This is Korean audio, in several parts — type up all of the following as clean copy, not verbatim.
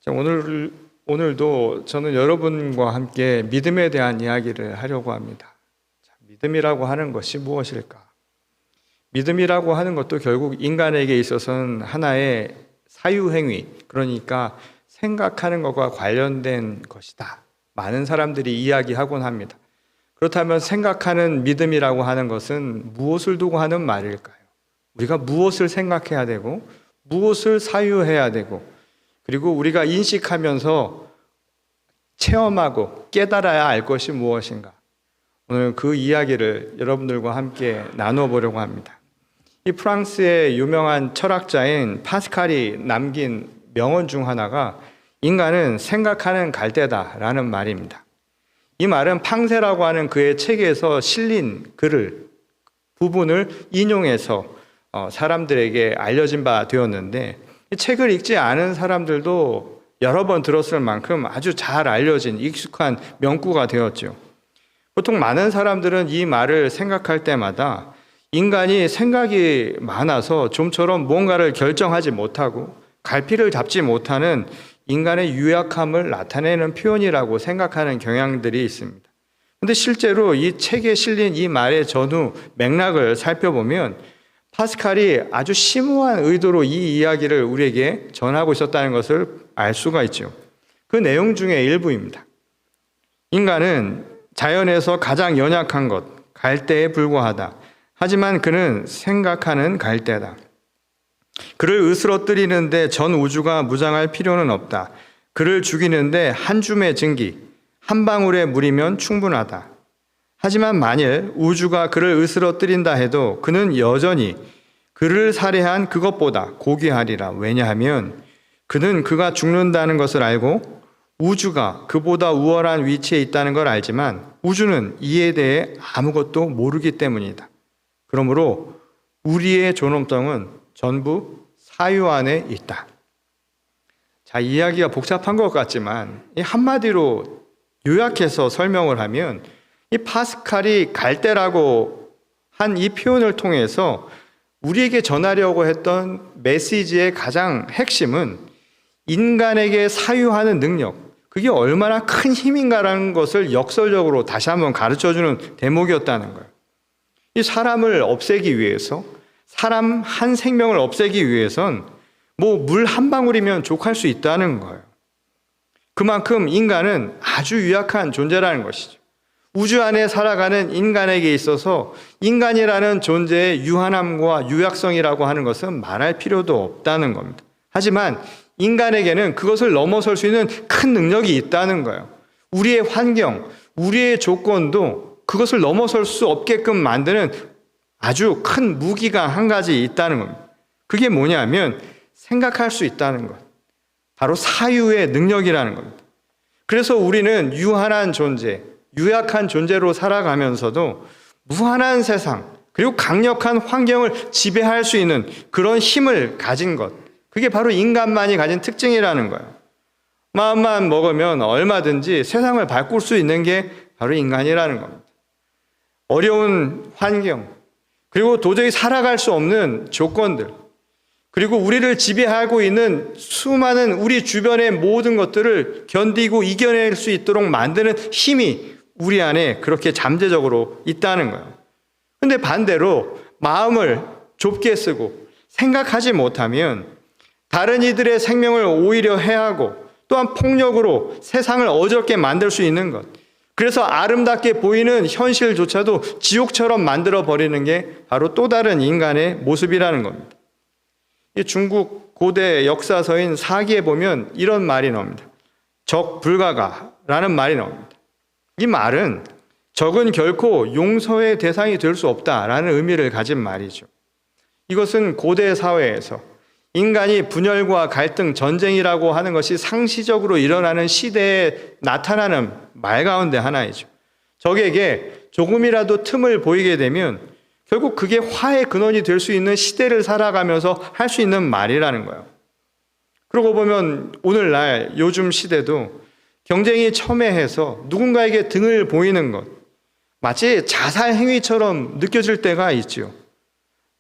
자, 오늘도 저는 여러분과 함께 믿음에 대한 이야기를 하려고 합니다. 자, 믿음이라고 하는 것이 무엇일까? 믿음이라고 하는 것도 결국 인간에게 있어서는 하나의 사유행위, 그러니까 생각하는 것과 관련된 것이다. 많은 사람들이 이야기하곤 합니다. 그렇다면 생각하는 믿음이라고 하는 것은 무엇을 두고 하는 말일까요? 우리가 무엇을 생각해야 되고 무엇을 사유해야 되고 그리고 우리가 인식하면서 체험하고 깨달아야 할 것이 무엇인가? 오늘 그 이야기를 여러분들과 함께 나눠보려고 합니다. 이 프랑스의 유명한 철학자인 파스칼이 남긴 명언 중 하나가 인간은 생각하는 갈대다라는 말입니다. 이 말은 팡세라고 하는 그의 책에서 실린 부분을 인용해서 사람들에게 알려진 바 되었는데, 이 책을 읽지 않은 사람들도 여러 번 들었을 만큼 아주 잘 알려진 익숙한 명구가 되었죠. 보통 많은 사람들은 이 말을 생각할 때마다 인간이 생각이 많아서 좀처럼 뭔가를 결정하지 못하고 갈피를 잡지 못하는 인간의 유약함을 나타내는 표현이라고 생각하는 경향들이 있습니다. 그런데 실제로 이 책에 실린 이 말의 전후 맥락을 살펴보면 파스칼이 아주 심오한 의도로 이 이야기를 우리에게 전하고 있었다는 것을 알 수가 있죠. 그 내용 중에 일부입니다. 인간은 자연에서 가장 연약한 것, 갈대에 불과하다. 하지만 그는 생각하는 갈대다. 그를 으스러뜨리는데 전 우주가 무장할 필요는 없다. 그를 죽이는데 한 줌의 증기, 한 방울의 물이면 충분하다. 하지만 만일 우주가 그를 으스러뜨린다 해도 그는 여전히 그를 살해한 그것보다 고귀하리라. 왜냐하면 그는 그가 죽는다는 것을 알고 우주가 그보다 우월한 위치에 있다는 걸 알지만 우주는 이에 대해 아무것도 모르기 때문이다. 그러므로 우리의 존엄성은 전부 사유 안에 있다. 자, 이야기가 복잡한 것 같지만 이 한마디로 요약해서 설명을 하면 이 파스칼이 갈대라고 한 이 표현을 통해서 우리에게 전하려고 했던 메시지의 가장 핵심은 인간에게 사유하는 능력, 그게 얼마나 큰 힘인가라는 것을 역설적으로 다시 한번 가르쳐주는 대목이었다는 거예요. 이 사람을 없애기 위해서, 사람 한 생명을 없애기 위해선 뭐 물 한 방울이면 족할 수 있다는 거예요. 그만큼 인간은 아주 유약한 존재라는 것이죠. 우주 안에 살아가는 인간에게 있어서 인간이라는 존재의 유한함과 유약성이라고 하는 것은 말할 필요도 없다는 겁니다. 하지만 인간에게는 그것을 넘어설 수 있는 큰 능력이 있다는 거예요. 우리의 환경, 우리의 조건도 그것을 넘어설 수 없게끔 만드는 아주 큰 무기가 한 가지 있다는 겁니다. 그게 뭐냐면 생각할 수 있다는 것. 바로 사유의 능력이라는 겁니다. 그래서 우리는 유한한 존재, 유약한 존재로 살아가면서도 무한한 세상, 그리고 강력한 환경을 지배할 수 있는 그런 힘을 가진 것. 그게 바로 인간만이 가진 특징이라는 거예요. 마음만 먹으면 얼마든지 세상을 바꿀 수 있는 게 바로 인간이라는 겁니다. 어려운 환경, 그리고 도저히 살아갈 수 없는 조건들, 그리고 우리를 지배하고 있는 수많은 우리 주변의 모든 것들을 견디고 이겨낼 수 있도록 만드는 힘이 우리 안에 그렇게 잠재적으로 있다는 거예요. 근데 반대로 마음을 좁게 쓰고 생각하지 못하면 다른 이들의 생명을 오히려 해하고 또한 폭력으로 세상을 어렵게 만들 수 있는 것. 그래서 아름답게 보이는 현실조차도 지옥처럼 만들어버리는 게 바로 또 다른 인간의 모습이라는 겁니다. 이 중국 고대 역사서인 사기에 보면 이런 말이 나옵니다. 적불가가라는 말이 나옵니다. 이 말은 적은 결코 용서의 대상이 될 수 없다라는 의미를 가진 말이죠. 이것은 고대 사회에서 인간이 분열과 갈등, 전쟁이라고 하는 것이 상시적으로 일어나는 시대에 나타나는 말 가운데 하나이죠. 적에게 조금이라도 틈을 보이게 되면 결국 그게 화의 근원이 될 수 있는 시대를 살아가면서 할 수 있는 말이라는 거예요. 그러고 보면 오늘날 요즘 시대도 경쟁이 첨예해서 누군가에게 등을 보이는 것, 마치 자살 행위처럼 느껴질 때가 있죠.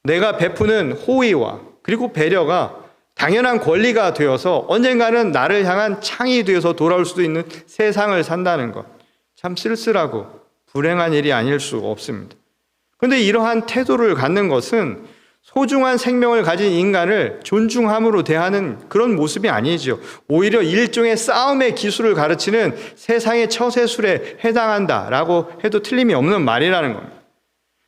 내가 베푸는 호의와 그리고 배려가 당연한 권리가 되어서 언젠가는 나를 향한 창이 되어서 돌아올 수도 있는 세상을 산다는 것, 참 쓸쓸하고 불행한 일이 아닐 수 없습니다. 그런데 이러한 태도를 갖는 것은 소중한 생명을 가진 인간을 존중함으로 대하는 그런 모습이 아니죠. 오히려 일종의 싸움의 기술을 가르치는 세상의 처세술에 해당한다라고 해도 틀림이 없는 말이라는 겁니다.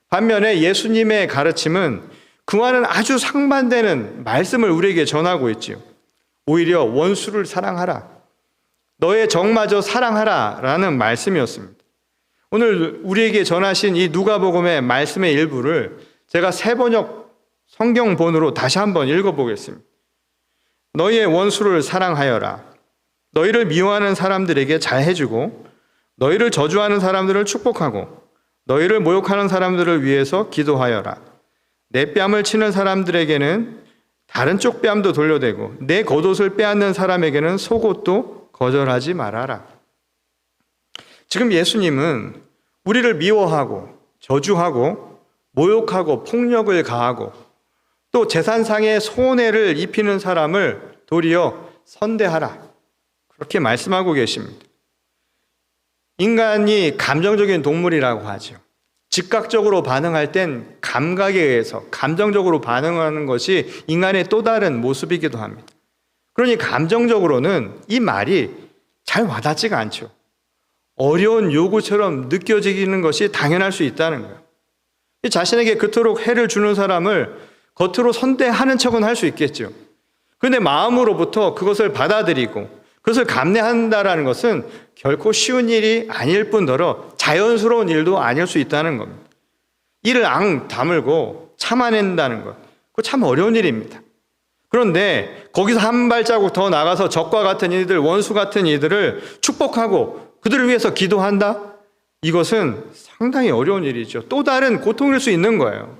반면에 예수님의 가르침은 그와는 아주 상반되는 말씀을 우리에게 전하고 있지요. 오히려 원수를 사랑하라, 너의 적마저 사랑하라 라는 말씀이었습니다. 오늘 우리에게 전하신 이 누가복음의 말씀의 일부를 제가 세번역 성경본으로 다시 한번 읽어보겠습니다. 너희의 원수를 사랑하여라. 너희를 미워하는 사람들에게 잘해주고 너희를 저주하는 사람들을 축복하고 너희를 모욕하는 사람들을 위해서 기도하여라. 내 뺨을 치는 사람들에게는 다른 쪽 뺨도 돌려대고 내 겉옷을 빼앗는 사람에게는 속옷도 거절하지 말아라. 지금 예수님은 우리를 미워하고 저주하고 모욕하고 폭력을 가하고 또 재산상의 손해를 입히는 사람을 도리어 선대하라, 그렇게 말씀하고 계십니다. 인간이 감정적인 동물이라고 하죠. 즉각적으로 반응할 땐 감각에 의해서 감정적으로 반응하는 것이 인간의 또 다른 모습이기도 합니다. 그러니 감정적으로는 이 말이 잘 와닿지가 않죠. 어려운 요구처럼 느껴지는 것이 당연할 수 있다는 거예요. 자신에게 그토록 해를 주는 사람을 겉으로 선대하는 척은 할 수 있겠죠. 그런데 마음으로부터 그것을 받아들이고 그것을 감내한다는 것은 결코 쉬운 일이 아닐 뿐더러 자연스러운 일도 아닐 수 있다는 겁니다. 이를 다물고 참아낸다는 것, 그거 참 어려운 일입니다. 그런데 거기서 한 발자국 더 나가서 적과 같은 이들, 원수 같은 이들을 축복하고 그들을 위해서 기도한다? 이것은 상당히 어려운 일이죠. 또 다른 고통일 수 있는 거예요.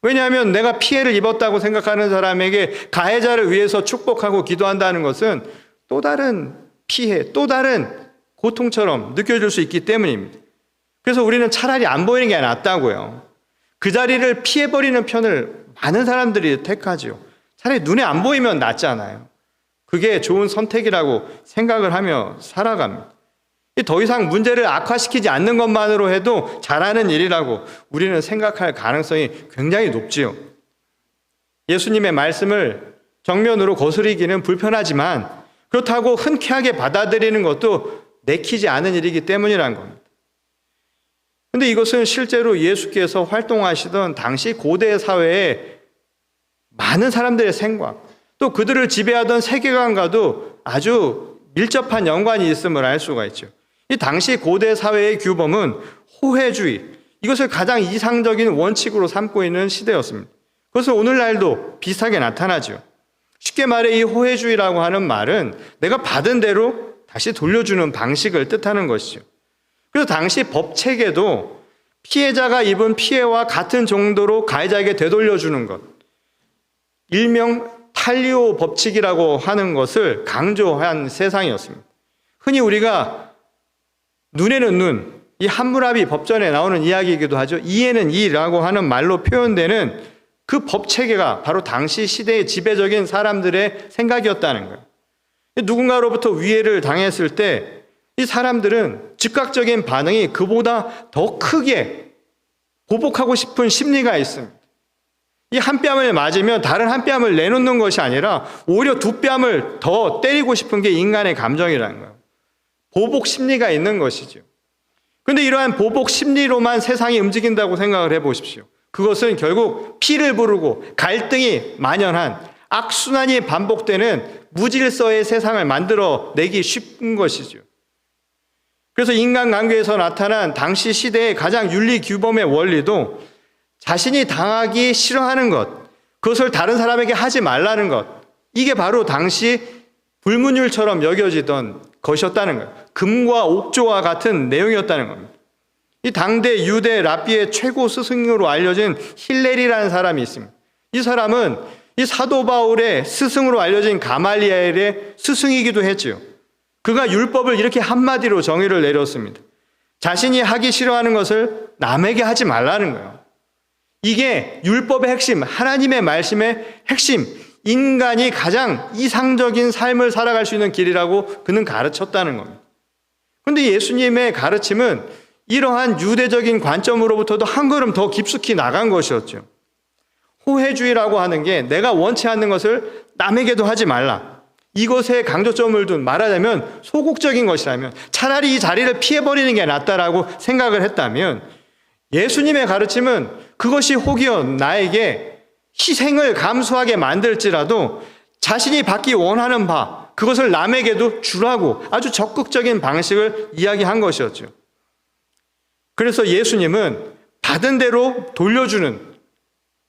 왜냐하면 내가 피해를 입었다고 생각하는 사람에게 가해자를 위해서 축복하고 기도한다는 것은 또 다른 피해, 또 다른 고통처럼 느껴질 수 있기 때문입니다. 그래서 우리는 차라리 안 보이는 게 낫다고요. 그 자리를 피해버리는 편을 많은 사람들이 택하죠. 차라리 눈에 안 보이면 낫잖아요. 그게 좋은 선택이라고 생각을 하며 살아갑니다. 더 이상 문제를 악화시키지 않는 것만으로 해도 잘하는 일이라고 우리는 생각할 가능성이 굉장히 높지요. 예수님의 말씀을 정면으로 거스르기는 불편하지만 그렇다고 흔쾌하게 받아들이는 것도 내키지 않은 일이기 때문이라는 겁니다. 그런데 이것은 실제로 예수께서 활동하시던 당시 고대 사회에 많은 사람들의 생각, 또 그들을 지배하던 세계관과도 아주 밀접한 연관이 있음을 알 수가 있죠. 이 당시 고대 사회의 규범은 호혜주의, 이것을 가장 이상적인 원칙으로 삼고 있는 시대였습니다. 그것은 오늘날도 비슷하게 나타나죠. 쉽게 말해 이 호혜주의라고 하는 말은 내가 받은 대로 다시 돌려주는 방식을 뜻하는 것이죠. 그래서 당시 법체계도 피해자가 입은 피해와 같은 정도로 가해자에게 되돌려주는 것, 일명 탈리오 법칙이라고 하는 것을 강조한 세상이었습니다. 흔히 우리가 눈에는 눈, 이 함무라비 법전에 나오는 이야기이기도 하죠. 이에는 이라고 하는 말로 표현되는 그 법체계가 바로 당시 시대의 지배적인 사람들의 생각이었다는 거예요. 누군가로부터 위해를 당했을 때 이 사람들은 즉각적인 반응이 그보다 더 크게 보복하고 싶은 심리가 있습니다. 이 한 뺨을 맞으면 다른 한 뺨을 내놓는 것이 아니라 오히려 두 뺨을 더 때리고 싶은 게 인간의 감정이라는 거예요. 보복 심리가 있는 것이죠. 그런데 이러한 보복 심리로만 세상이 움직인다고 생각을 해보십시오. 그것은 결국 피를 부르고 갈등이 만연한 악순환이 반복되는 무질서의 세상을 만들어내기 쉽은 것이죠. 그래서 인간관계에서 나타난 당시 시대의 가장 윤리규범의 원리도 자신이 당하기 싫어하는 것, 그것을 다른 사람에게 하지 말라는 것, 이게 바로 당시 불문율처럼 여겨지던 것이었다는 거예요. 금과 옥조와 같은 내용이었다는 겁니다. 이 당대 유대 랍비의 최고 스승으로 알려진 힐렐이라는 사람이 있습니다. 이 사람은 이 사도 바울의 스승으로 알려진 가말리엘의 스승이기도 했지요. 그가 율법을 이렇게 한마디로 정의를 내렸습니다. 자신이 하기 싫어하는 것을 남에게 하지 말라는 거예요. 이게 율법의 핵심, 하나님의 말씀의 핵심, 인간이 가장 이상적인 삶을 살아갈 수 있는 길이라고 그는 가르쳤다는 겁니다. 그런데 예수님의 가르침은 이러한 유대적인 관점으로부터도 한 걸음 더 깊숙이 나간 것이었죠. 호혜주의라고 하는 게 내가 원치 않는 것을 남에게도 하지 말라. 이것에 강조점을 둔, 말하자면 소극적인 것이라면, 차라리 이 자리를 피해버리는 게 낫다라고 생각을 했다면, 예수님의 가르침은 그것이 혹여 나에게 희생을 감수하게 만들지라도 자신이 받기 원하는 바, 그것을 남에게도 주라고 아주 적극적인 방식을 이야기한 것이었죠. 그래서 예수님은 받은 대로 돌려주는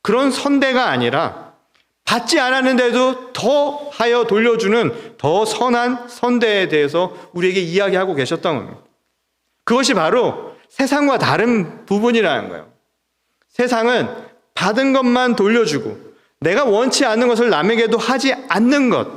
그런 선대가 아니라 받지 않았는데도 더 하여 돌려주는 더 선한 선대에 대해서 우리에게 이야기하고 계셨던 겁니다. 그것이 바로 세상과 다른 부분이라는 거예요. 세상은 받은 것만 돌려주고 내가 원치 않는 것을 남에게도 하지 않는 것,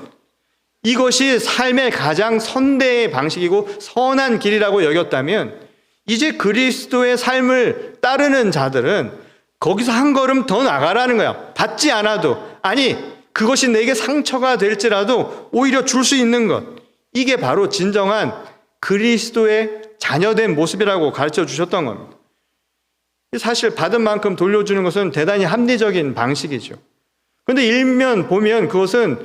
이것이 삶의 가장 선대의 방식이고 선한 길이라고 여겼다면, 이제 그리스도의 삶을 따르는 자들은 거기서 한 걸음 더 나가라는 거야. 받지 않아도, 아니 그것이 내게 상처가 될지라도 오히려 줄 수 있는 것, 이게 바로 진정한 그리스도의 자녀된 모습이라고 가르쳐 주셨던 겁니다. 사실 받은 만큼 돌려주는 것은 대단히 합리적인 방식이죠. 그런데 일면 보면 그것은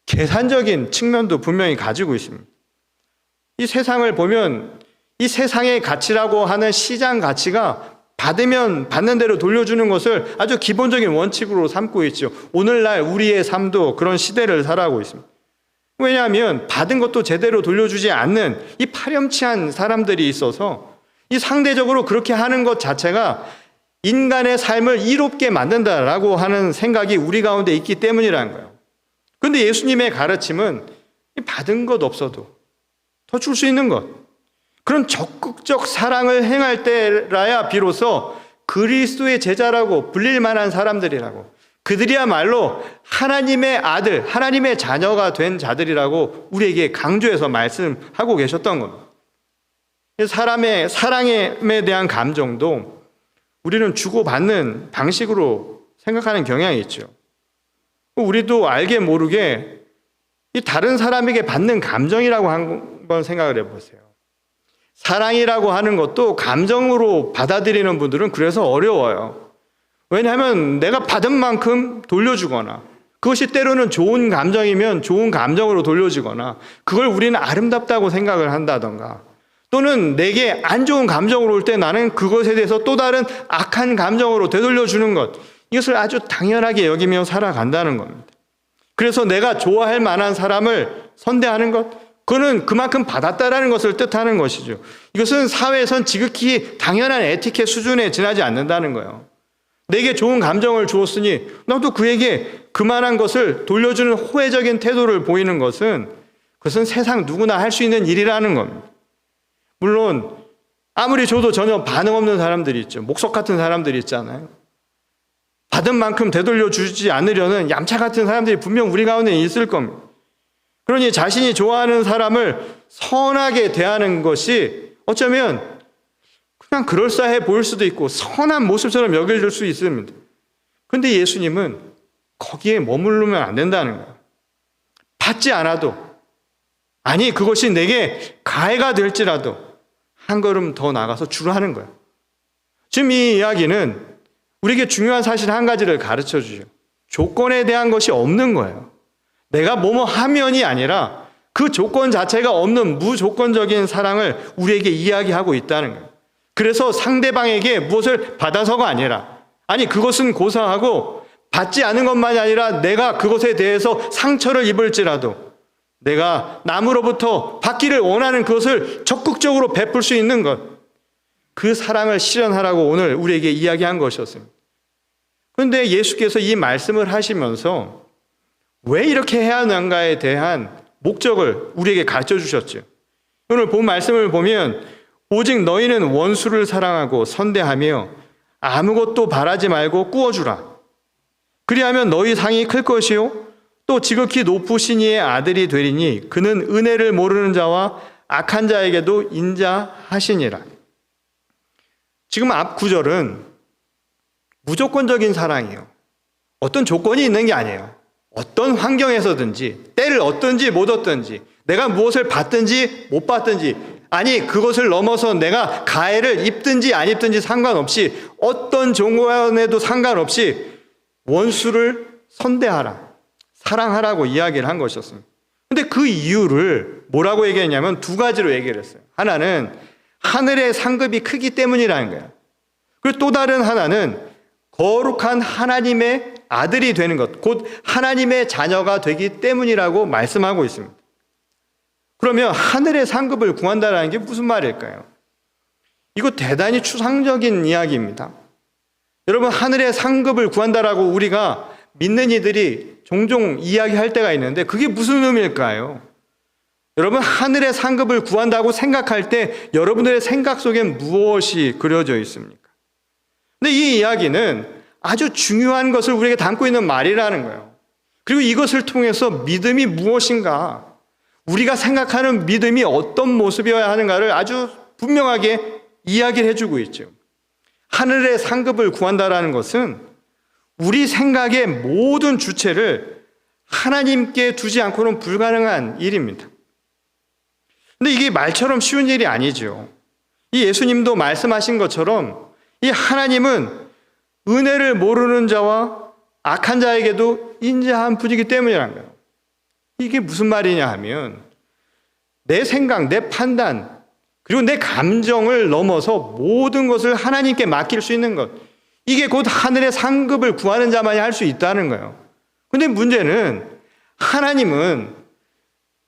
계산적인 측면도 분명히 가지고 있습니다. 이 세상을 보면 이 세상의 가치라고 하는 시장 가치가 받으면 받는 대로 돌려주는 것을 아주 기본적인 원칙으로 삼고 있죠. 오늘날 우리의 삶도 그런 시대를 살아가고 있습니다. 왜냐하면 받은 것도 제대로 돌려주지 않는 이 파렴치한 사람들이 있어서 이 상대적으로 그렇게 하는 것 자체가 인간의 삶을 이롭게 만든다라고 하는 생각이 우리 가운데 있기 때문이라는 거예요. 그런데 예수님의 가르침은 받은 것 없어도 더 줄 수 있는 것, 그런 적극적 사랑을 행할 때라야 비로소 그리스도의 제자라고 불릴 만한 사람들이라고, 그들이야말로 하나님의 아들, 하나님의 자녀가 된 자들이라고 우리에게 강조해서 말씀하고 계셨던 겁니다. 사람의 사랑에 대한 감정도 우리는 주고받는 방식으로 생각하는 경향이 있죠. 우리도 알게 모르게 이 다른 사람에게 받는 감정이라고 한번 생각을 해보세요. 사랑이라고 하는 것도 감정으로 받아들이는 분들은 그래서 어려워요. 왜냐하면 내가 받은 만큼 돌려주거나, 그것이 때로는 좋은 감정이면 좋은 감정으로 돌려주거나, 그걸 우리는 아름답다고 생각을 한다던가, 또는 내게 안 좋은 감정으로 올 때 나는 그것에 대해서 또 다른 악한 감정으로 되돌려주는 것, 이것을 아주 당연하게 여기며 살아간다는 겁니다. 그래서 내가 좋아할 만한 사람을 선대하는 것, 그거는 그만큼 받았다라는 것을 뜻하는 것이죠. 이것은 사회에선 지극히 당연한 에티켓 수준에 지나지 않는다는 거예요. 내게 좋은 감정을 주었으니 나도 그에게 그만한 것을 돌려주는 호혜적인 태도를 보이는 것은, 그것은 세상 누구나 할 수 있는 일이라는 겁니다. 물론 아무리 줘도 전혀 반응 없는 사람들이 있죠. 목석 같은 사람들이 있잖아요. 받은 만큼 되돌려 주지 않으려는 얌차 같은 사람들이 분명 우리 가운데 있을 겁니다. 그러니 자신이 좋아하는 사람을 선하게 대하는 것이 어쩌면 그냥 그럴싸해 보일 수도 있고 선한 모습처럼 여겨질 수 있습니다. 그런데 예수님은 거기에 머무르면 안 된다는 거예요. 받지 않아도, 아니 그것이 내게 가해가 될지라도 한 걸음 더 나가서 주라는 거예요. 지금 이 이야기는 우리에게 중요한 사실 한 가지를 가르쳐 주죠. 조건에 대한 것이 없는 거예요. 내가 뭐뭐 하면이 아니라 그 조건 자체가 없는 무조건적인 사랑을 우리에게 이야기하고 있다는 거예요. 그래서 상대방에게 무엇을 받아서가 아니라, 아니 그것은 고사하고 받지 않은 것만이 아니라 내가 그것에 대해서 상처를 입을지라도 내가 남으로부터 받기를 원하는 그것을 적극적으로 베풀 수 있는 것, 그 사랑을 실현하라고 오늘 우리에게 이야기한 것이었습니다. 그런데 예수께서 이 말씀을 하시면서 왜 이렇게 해야 하는가에 대한 목적을 우리에게 가르쳐 주셨죠. 오늘 본 말씀을 보면 오직 너희는 원수를 사랑하고 선대하며 아무것도 바라지 말고 꾸어주라. 그리하면 너희 상이 클 것이요 또 지극히 높으신 이의 아들이 되리니 그는 은혜를 모르는 자와 악한 자에게도 인자하시니라. 지금 앞 구절은 무조건적인 사랑이에요. 어떤 조건이 있는 게 아니에요. 어떤 환경에서든지, 때를 얻든지 못 얻든지, 내가 무엇을 받든지 못 받든지, 아니 그것을 넘어서 내가 가해를 입든지 안 입든지 상관없이, 어떤 조건에도 상관없이 원수를 선대하라, 사랑하라고 이야기를 한 것이었습니다. 근데 그 이유를 뭐라고 얘기했냐면 두 가지로 얘기를 했어요. 하나는 하늘의 상급이 크기 때문이라는 거예요. 그리고 또 다른 하나는 거룩한 하나님의 아들이 되는 것, 곧 하나님의 자녀가 되기 때문이라고 말씀하고 있습니다. 그러면 하늘의 상급을 구한다는 게 무슨 말일까요? 이거 대단히 추상적인 이야기입니다. 여러분, 하늘의 상급을 구한다라고 우리가 믿는 이들이 종종 이야기할 때가 있는데 그게 무슨 의미일까요? 여러분, 하늘의 상급을 구한다고 생각할 때 여러분들의 생각 속엔 무엇이 그려져 있습니까? 근데 이 이야기는 아주 중요한 것을 우리에게 담고 있는 말이라는 거예요. 그리고 이것을 통해서 믿음이 무엇인가, 우리가 생각하는 믿음이 어떤 모습이어야 하는가를 아주 분명하게 이야기를 해주고 있죠. 하늘의 상급을 구한다라는 것은 우리 생각의 모든 주체를 하나님께 두지 않고는 불가능한 일입니다. 근데 이게 말처럼 쉬운 일이 아니죠. 이 예수님도 말씀하신 것처럼 이 하나님은 은혜를 모르는 자와 악한 자에게도 인자한 분이기 때문이라는 거예요. 이게 무슨 말이냐 하면 내 생각, 내 판단, 그리고 내 감정을 넘어서 모든 것을 하나님께 맡길 수 있는 것, 이게 곧 하늘의 상급을 구하는 자만이 할 수 있다는 거예요. 근데 문제는 하나님은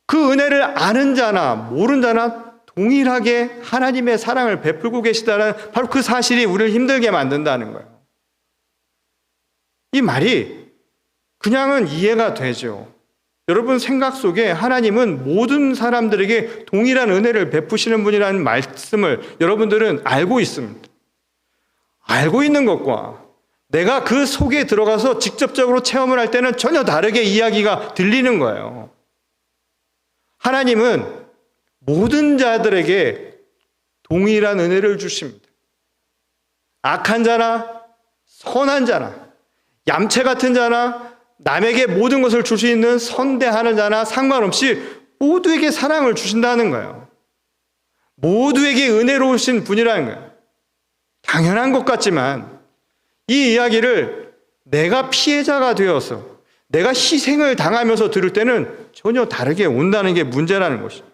그 은혜를 아는 자나 모르는 자나 동일하게 하나님의 사랑을 베풀고 계시다는 바로 그 사실이 우리를 힘들게 만든다는 거예요. 이 말이 그냥은 이해가 되죠. 여러분 생각 속에 하나님은 모든 사람들에게 동일한 은혜를 베푸시는 분이라는 말씀을 여러분들은 알고 있습니다. 알고 있는 것과 내가 그 속에 들어가서 직접적으로 체험을 할 때는 전혀 다르게 이야기가 들리는 거예요. 하나님은 모든 자들에게 동일한 은혜를 주십니다. 악한 자나 선한 자나 얌체 같은 자나 남에게 모든 것을 줄 수 있는 선대하는 자나 상관없이 모두에게 사랑을 주신다는 거예요. 모두에게 은혜로우신 분이라는 거예요. 당연한 것 같지만 이 이야기를 내가 피해자가 되어서 내가 희생을 당하면서 들을 때는 전혀 다르게 온다는 게 문제라는 것이죠.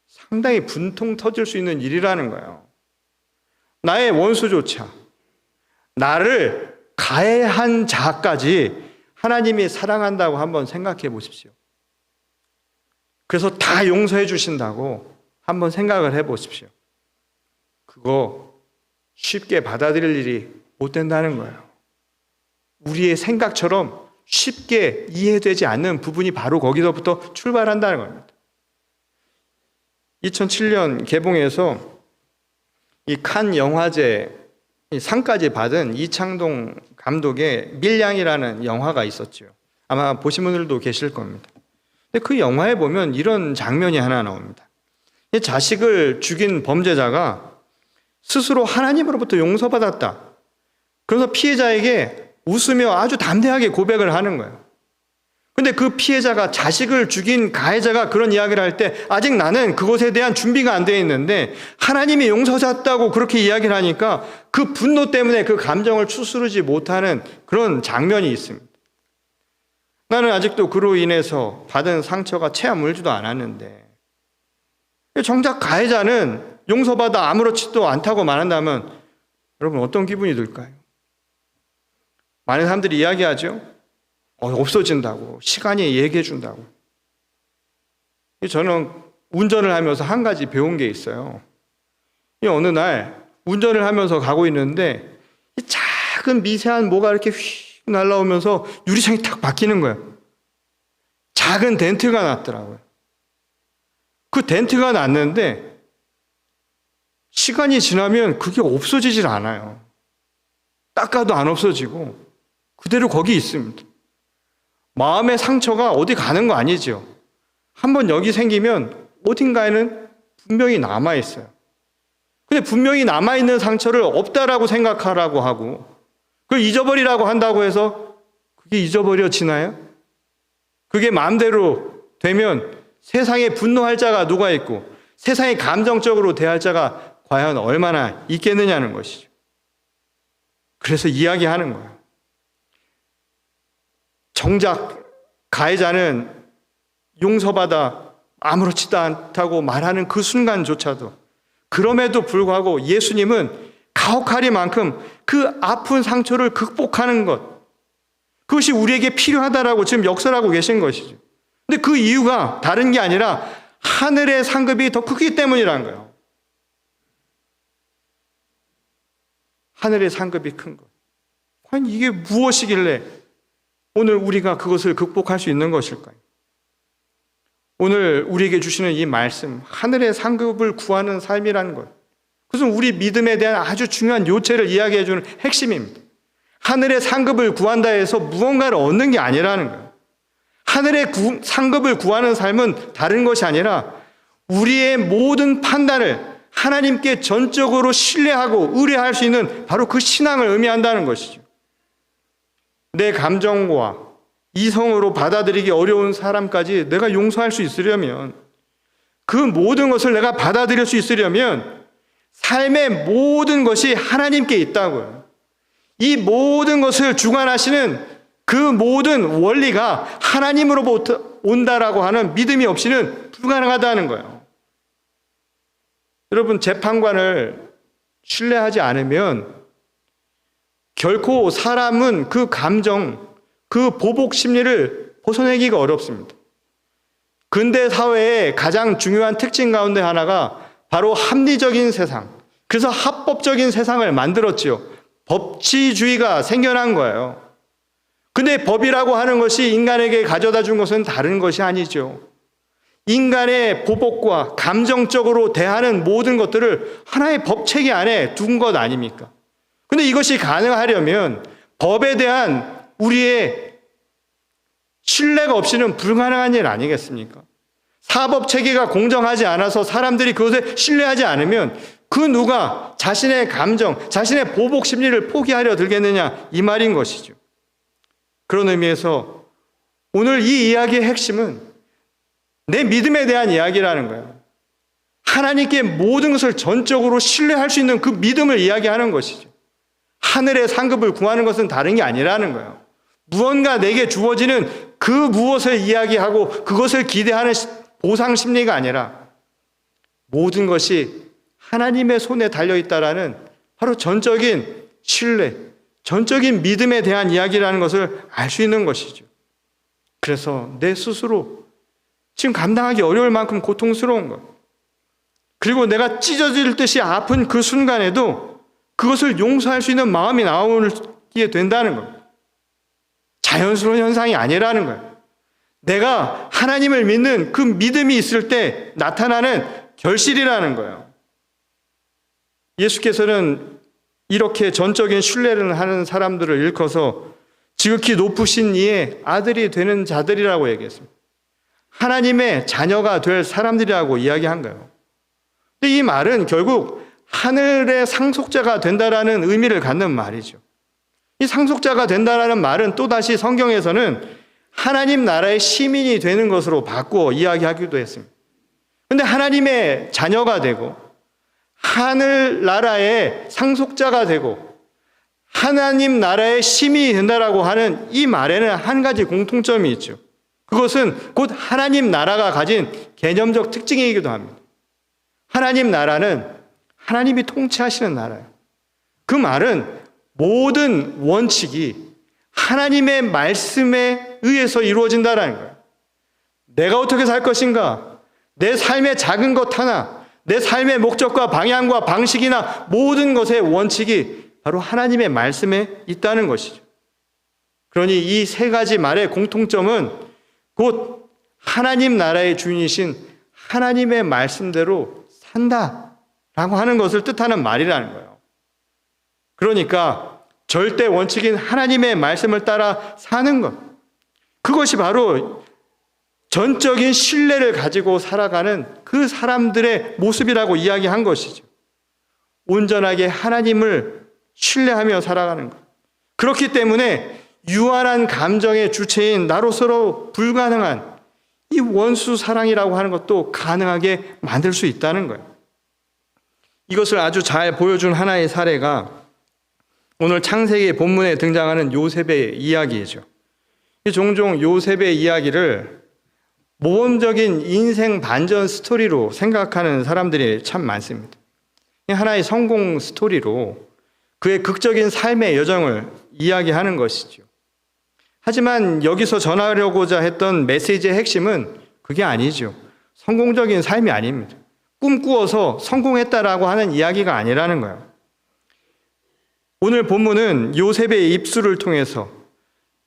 상당히 분통 터질 수 있는 일이라는 거예요. 나의 원수조차 나를 가해한 자까지 하나님이 사랑한다고 한번 생각해 보십시오. 그래서 다 용서해 주신다고 한번 생각을 해 보십시오. 그거 쉽게 받아들일 일이 못 된다는 거예요. 우리의 생각처럼 쉽게 이해되지 않는 부분이 바로 거기서부터 출발한다는 겁니다. 2007년 개봉해서 이 칸 영화제 상까지 받은 이창동 감독의 밀양이라는 영화가 있었죠. 아마 보신 분들도 계실 겁니다. 근데 그 영화에 보면 이런 장면이 하나 나옵니다. 자식을 죽인 범죄자가 스스로 하나님으로부터 용서받았다. 그래서 피해자에게 웃으며 아주 담대하게 고백을 하는 거예요. 근데 그 피해자가 자식을 죽인 가해자가 그런 이야기를 할 때 아직 나는 그것에 대한 준비가 안 되어 있는데 하나님이 용서받았다고 그렇게 이야기를 하니까 그 분노 때문에 그 감정을 추스르지 못하는 그런 장면이 있습니다. 나는 아직도 그로 인해서 받은 상처가 채 아물지도 않았는데 정작 가해자는 용서받아 아무렇지도 않다고 말한다면 여러분 어떤 기분이 들까요? 많은 사람들이 이야기하죠. 없어진다고, 시간이 얘기해 준다고. 저는 운전을 하면서 한 가지 배운 게 있어요. 어느 날 운전을 하면서 가고 있는데 작은 미세한 뭐가 이렇게 휙 날라오면서 유리창이 탁 바뀌는 거예요. 작은 덴트가 났더라고요. 그 덴트가 났는데 시간이 지나면 그게 없어지질 않아요. 닦아도 안 없어지고 그대로 거기 있습니다. 마음의 상처가 어디 가는 거 아니죠. 한번 여기 생기면 어딘가에는 분명히 남아있어요. 근데 분명히 남아있는 상처를 없다라고 생각하라고 하고 그걸 잊어버리라고 한다고 해서 그게 잊어버려지나요? 그게 마음대로 되면 세상에 분노할 자가 누가 있고 세상에 감정적으로 대할 자가 과연 얼마나 있겠느냐는 것이죠. 그래서 이야기하는 거예요. 정작 가해자는 용서받아 아무렇지도 않다고 말하는 그 순간조차도, 그럼에도 불구하고 예수님은 가혹하리만큼 그 아픈 상처를 극복하는 것, 그것이 우리에게 필요하다라고 지금 역설하고 계신 것이죠. 근데 그 이유가 다른 게 아니라 하늘의 상급이 더 크기 때문이라는 거예요. 하늘의 상급이 큰 것. 과연 이게 무엇이길래 오늘 우리가 그것을 극복할 수 있는 것일까요? 오늘 우리에게 주시는 이 말씀, 하늘의 상급을 구하는 삶이라는 것, 그것은 우리 믿음에 대한 아주 중요한 요체를 이야기해 주는 핵심입니다. 하늘의 상급을 구한다 해서 무언가를 얻는 게 아니라는 거예요. 하늘의 상급을 구하는 삶은 다른 것이 아니라 우리의 모든 판단을 하나님께 전적으로 신뢰하고 의뢰할 수 있는 바로 그 신앙을 의미한다는 것이죠. 내 감정과 이성으로 받아들이기 어려운 사람까지 내가 용서할 수 있으려면, 그 모든 것을 내가 받아들일 수 있으려면 삶의 모든 것이 하나님께 있다고요. 이 모든 것을 주관하시는 그 모든 원리가 하나님으로부터 온다라고 하는 믿음이 없이는 불가능하다는 거예요. 여러분, 재판관을 신뢰하지 않으면 결코 사람은 그 감정, 그 보복 심리를 벗어내기가 어렵습니다. 근대 사회의 가장 중요한 특징 가운데 하나가 바로 합리적인 세상, 그래서 합법적인 세상을 만들었지요. 법치주의가 생겨난 거예요. 근데 법이라고 하는 것이 인간에게 가져다 준 것은 다른 것이 아니죠. 인간의 보복과 감정적으로 대하는 모든 것들을 하나의 법체계 안에 둔 것 아닙니까? 근데 이것이 가능하려면 법에 대한 우리의 신뢰가 없이는 불가능한 일 아니겠습니까? 사법 체계가 공정하지 않아서 사람들이 그것에 신뢰하지 않으면 그 누가 자신의 감정, 자신의 보복 심리를 포기하려 들겠느냐, 이 말인 것이죠. 그런 의미에서 오늘 이 이야기의 핵심은 내 믿음에 대한 이야기라는 거예요. 하나님께 모든 것을 전적으로 신뢰할 수 있는 그 믿음을 이야기하는 것이죠. 하늘의 상급을 구하는 것은 다른 게 아니라는 거예요. 무언가 내게 주어지는 그 무엇을 이야기하고 그것을 기대하는 보상 심리가 아니라 모든 것이 하나님의 손에 달려있다라는 바로 전적인 신뢰, 전적인 믿음에 대한 이야기라는 것을 알 수 있는 것이죠. 그래서 내 스스로 지금 감당하기 어려울 만큼 고통스러운 것, 그리고 내가 찢어질 듯이 아픈 그 순간에도 그것을 용서할 수 있는 마음이 나오게 된다는 것, 자연스러운 현상이 아니라는 거예요. 내가 하나님을 믿는 그 믿음이 있을 때 나타나는 결실이라는 거예요. 예수께서는 이렇게 전적인 신뢰를 하는 사람들을 일컬어서 지극히 높으신 이의 아들이 되는 자들이라고 얘기했습니다. 하나님의 자녀가 될 사람들이라고 이야기한 거예요. 근데 이 말은 결국 하늘의 상속자가 된다라는 의미를 갖는 말이죠. 이 상속자가 된다라는 말은 또다시 성경에서는 하나님 나라의 시민이 되는 것으로 바꾸어 이야기하기도 했습니다. 그런데 하나님의 자녀가 되고 하늘나라의 상속자가 되고 하나님 나라의 시민이 된다라고 하는 이 말에는 한 가지 공통점이 있죠. 그것은 곧 하나님 나라가 가진 개념적 특징이기도 합니다. 하나님 나라는 하나님이 통치하시는 나라예요. 그 말은 모든 원칙이 하나님의 말씀에 의해서 이루어진다는 거예요. 내가 어떻게 살 것인가, 내 삶의 작은 것 하나, 내 삶의 목적과 방향과 방식이나 모든 것의 원칙이 바로 하나님의 말씀에 있다는 것이죠. 그러니 이 세 가지 말의 공통점은 곧 하나님 나라의 주인이신 하나님의 말씀대로 산다라고 하는 것을 뜻하는 말이라는 거예요. 그러니까 절대 원칙인 하나님의 말씀을 따라 사는 것, 그것이 바로 전적인 신뢰를 가지고 살아가는 그 사람들의 모습이라고 이야기한 것이죠. 온전하게 하나님을 신뢰하며 살아가는 것. 그렇기 때문에 유한한 감정의 주체인 나로서로 불가능한 이 원수 사랑이라고 하는 것도 가능하게 만들 수 있다는 거예요. 이것을 아주 잘 보여준 하나의 사례가 오늘 창세기 본문에 등장하는 요셉의 이야기이죠. 종종 요셉의 이야기를 모범적인 인생 반전 스토리로 생각하는 사람들이 참 많습니다. 하나의 성공 스토리로 그의 극적인 삶의 여정을 이야기하는 것이죠. 하지만 여기서 전하려고자 했던 메시지의 핵심은 그게 아니죠. 성공적인 삶이 아닙니다. 꿈꾸어서 성공했다라고 하는 이야기가 아니라는 거예요. 오늘 본문은 요셉의 입술을 통해서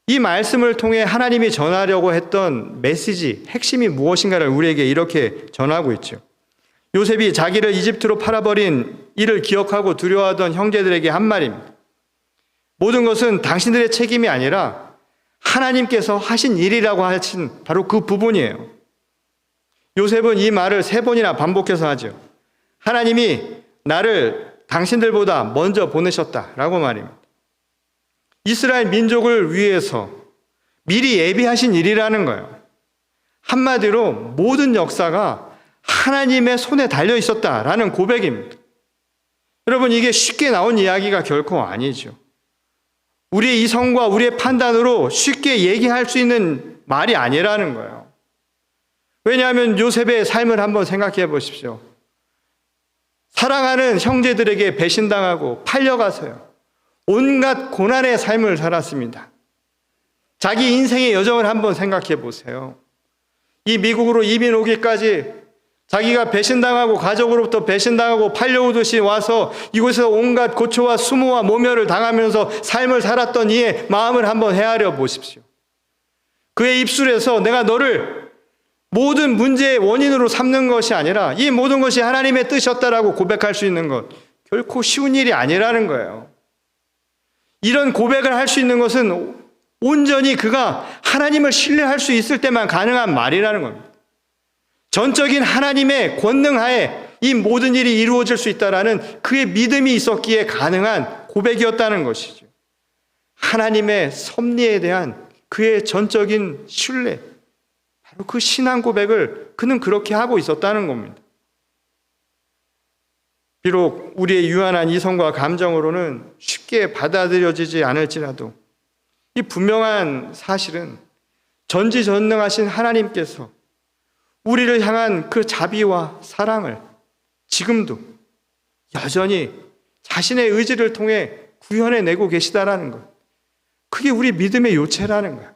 이 말씀을 통해 하나님이 전하려고 했던 메시지, 핵심이 무엇인가를 우리에게 이렇게 전하고 있죠. 요셉이 자기를 이집트로 팔아버린 이를 기억하고 두려워하던 형제들에게 한 말입니다. 모든 것은 당신들의 책임이 아니라 하나님께서 하신 일이라고 하신 바로 그 부분이에요. 요셉은 이 말을 3번이나 반복해서 하죠. 하나님이 나를 당신들보다 먼저 보내셨다라고 말입니다. 이스라엘 민족을 위해서 미리 예비하신 일이라는 거예요. 한마디로 모든 역사가 하나님의 손에 달려 있었다라는 고백입니다. 여러분, 이게 쉽게 나온 이야기가 결코 아니죠. 우리의 이성과 우리의 판단으로 쉽게 얘기할 수 있는 말이 아니라는 거예요. 왜냐하면 요셉의 삶을 한번 생각해 보십시오. 사랑하는 형제들에게 배신당하고 팔려가서요, 온갖 고난의 삶을 살았습니다. 자기 인생의 여정을 한번 생각해 보세요. 이 미국으로 이민 오기까지 자기가 배신당하고 가족으로부터 배신당하고 팔려오듯이 와서 이곳에서 온갖 고초와 수모와 모멸을 당하면서 삶을 살았던 이의 마음을 한번 헤아려 보십시오. 그의 입술에서 내가 너를 모든 문제의 원인으로 삼는 것이 아니라 이 모든 것이 하나님의 뜻이었다라고 고백할 수 있는 것, 결코 쉬운 일이 아니라는 거예요. 이런 고백을 할 수 있는 것은 온전히 그가 하나님을 신뢰할 수 있을 때만 가능한 말이라는 겁니다. 전적인 하나님의 권능하에 이 모든 일이 이루어질 수 있다라는 그의 믿음이 있었기에 가능한 고백이었다는 것이죠. 하나님의 섭리에 대한 그의 전적인 신뢰, 바로 그 신앙 고백을 그는 그렇게 하고 있었다는 겁니다. 비록 우리의 유한한 이성과 감정으로는 쉽게 받아들여지지 않을지라도 이 분명한 사실은 전지전능하신 하나님께서 우리를 향한 그 자비와 사랑을 지금도 여전히 자신의 의지를 통해 구현해내고 계시다라는 것, 그게 우리 믿음의 요체라는 거야.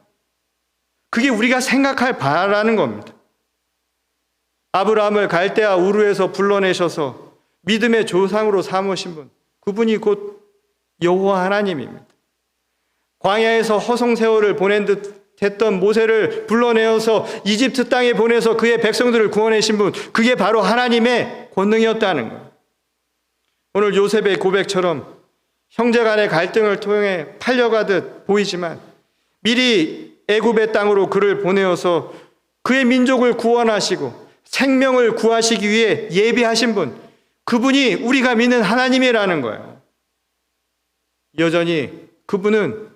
그게 우리가 생각할 바라는 겁니다. 아브라함을 갈대아 우르에서 불러내셔서 믿음의 조상으로 삼으신 분, 그분이 곧 여호와 하나님입니다. 광야에서 허송세월을 보낸 듯 했던 모세를 불러내어서 이집트 땅에 보내서 그의 백성들을 구원하신 분, 그게 바로 하나님의 권능이었다는 거예요. 오늘 요셉의 고백처럼 형제 간의 갈등을 통해 팔려가듯 보이지만 미리 애굽의 땅으로 그를 보내어서 그의 민족을 구원하시고 생명을 구하시기 위해 예비하신 분, 그분이 우리가 믿는 하나님이라는 거예요. 여전히 그분은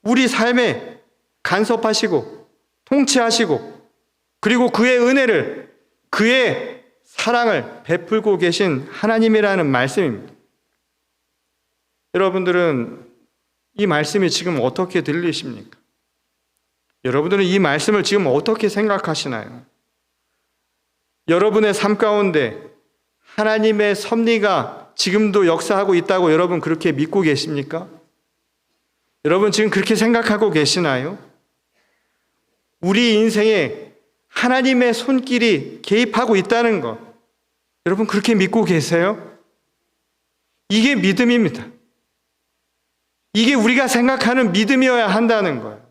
우리 삶에 간섭하시고 통치하시고 그리고 그의 은혜를, 그의 사랑을 베풀고 계신 하나님이라는 말씀입니다. 여러분들은 이 말씀이 지금 어떻게 들리십니까? 여러분들은 이 말씀을 지금 어떻게 생각하시나요? 여러분의 삶 가운데 하나님의 섭리가 지금도 역사하고 있다고 여러분 그렇게 믿고 계십니까? 여러분 지금 그렇게 생각하고 계시나요? 우리 인생에 하나님의 손길이 개입하고 있다는 것, 여러분 그렇게 믿고 계세요? 이게 믿음입니다. 이게 우리가 생각하는 믿음이어야 한다는 거예요.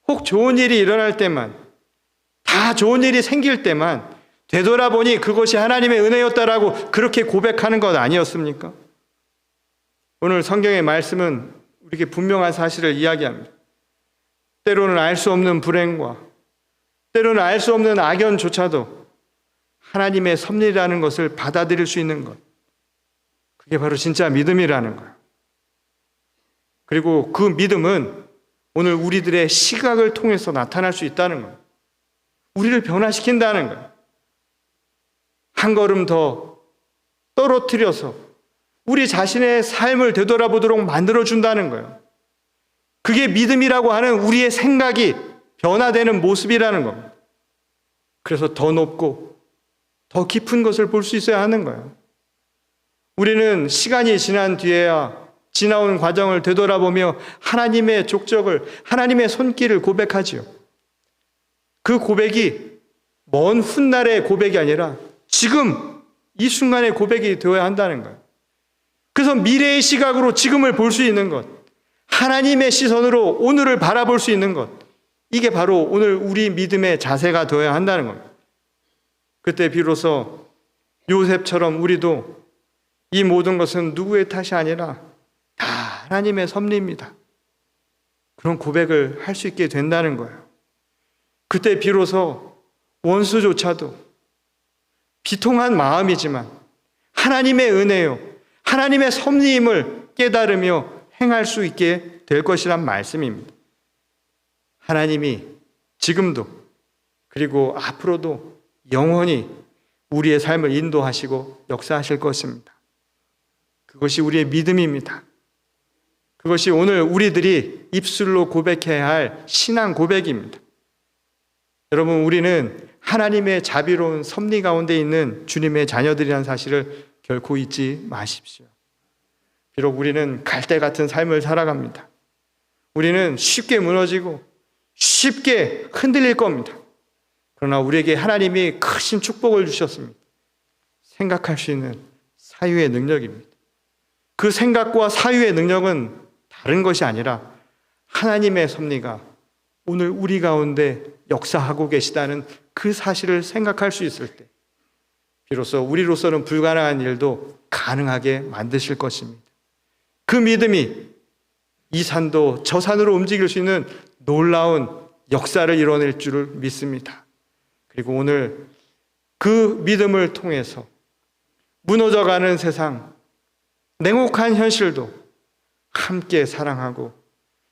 혹 좋은 일이 일어날 때만, 다 좋은 일이 생길 때만 되돌아보니 그것이 하나님의 은혜였다라고 그렇게 고백하는 것 아니었습니까? 오늘 성경의 말씀은 우리에게 분명한 사실을 이야기합니다. 때로는 알 수 없는 불행과 때로는 알 수 없는 악연조차도 하나님의 섭리라는 것을 받아들일 수 있는 것, 그게 바로 진짜 믿음이라는 거예요. 그리고 그 믿음은 오늘 우리들의 시각을 통해서 나타날 수 있다는 거예요. 우리를 변화시킨다는 거예요. 한 걸음 더 떨어뜨려서 우리 자신의 삶을 되돌아보도록 만들어준다는 거예요. 그게 믿음이라고 하는 우리의 생각이 변화되는 모습이라는 겁니다. 그래서 더 높고 더 깊은 것을 볼 수 있어야 하는 거예요. 우리는 시간이 지난 뒤에야 지나온 과정을 되돌아보며 하나님의 족적을, 하나님의 손길을 고백하지요. 그 고백이 먼 훗날의 고백이 아니라 지금 이 순간의 고백이 되어야 한다는 거예요. 그래서 미래의 시각으로 지금을 볼 수 있는 것, 하나님의 시선으로 오늘을 바라볼 수 있는 것, 이게 바로 오늘 우리 믿음의 자세가 되어야 한다는 겁니다. 그때 비로소 요셉처럼 우리도 이 모든 것은 누구의 탓이 아니라 다 하나님의 섭리입니다. 그런 고백을 할 수 있게 된다는 거예요. 그때 비로소 원수조차도 비통한 마음이지만 하나님의 은혜요, 하나님의 섭리임을 깨달으며 행할 수 있게 될 것이란 말씀입니다. 하나님이 지금도 그리고 앞으로도 영원히 우리의 삶을 인도하시고 역사하실 것입니다. 그것이 우리의 믿음입니다. 그것이 오늘 우리들이 입술로 고백해야 할 신앙 고백입니다. 여러분, 우리는 하나님의 자비로운 섭리 가운데 있는 주님의 자녀들이라는 사실을 결코 잊지 마십시오. 비록 우리는 갈대 같은 삶을 살아갑니다. 우리는 쉽게 무너지고 쉽게 흔들릴 겁니다. 그러나 우리에게 하나님이 크신 축복을 주셨습니다. 생각할 수 있는 사유의 능력입니다. 그 생각과 사유의 능력은 다른 것이 아니라 하나님의 섭리가 오늘 우리 가운데 역사하고 계시다는 그 사실을 생각할 수 있을 때 비로소 우리로서는 불가능한 일도 가능하게 만드실 것입니다. 그 믿음이 이 산도 저 산으로 움직일 수 있는 놀라운 역사를 이뤄낼 줄을 믿습니다. 그리고 오늘 그 믿음을 통해서 무너져가는 세상, 냉혹한 현실도 함께 사랑하고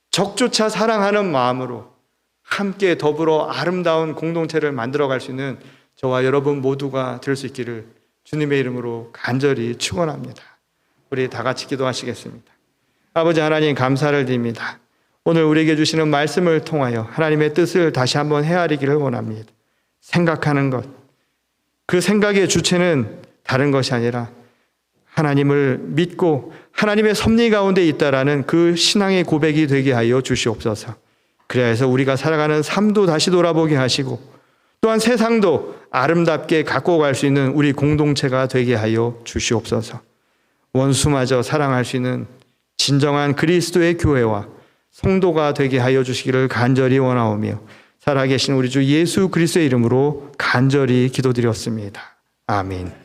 적조차 사랑하는 마음으로 함께 더불어 아름다운 공동체를 만들어갈 수 있는 저와 여러분 모두가 될 수 있기를 주님의 이름으로 간절히 축원합니다. 우리 다 같이 기도하시겠습니다. 아버지 하나님, 감사를 드립니다. 오늘 우리에게 주시는 말씀을 통하여 하나님의 뜻을 다시 한번 헤아리기를 원합니다. 생각하는 것, 그 생각의 주체는 다른 것이 아니라 하나님을 믿고 하나님의 섭리 가운데 있다라는 그 신앙의 고백이 되게 하여 주시옵소서. 그래야 해서 우리가 살아가는 삶도 다시 돌아보게 하시고 또한 세상도 아름답게 갖고 갈 수 있는 우리 공동체가 되게 하여 주시옵소서. 원수마저 사랑할 수 있는 진정한 그리스도의 교회와 성도가 되게 하여 주시기를 간절히 원하오며 살아계신 우리 주 예수 그리스도의 이름으로 간절히 기도드렸습니다. 아멘.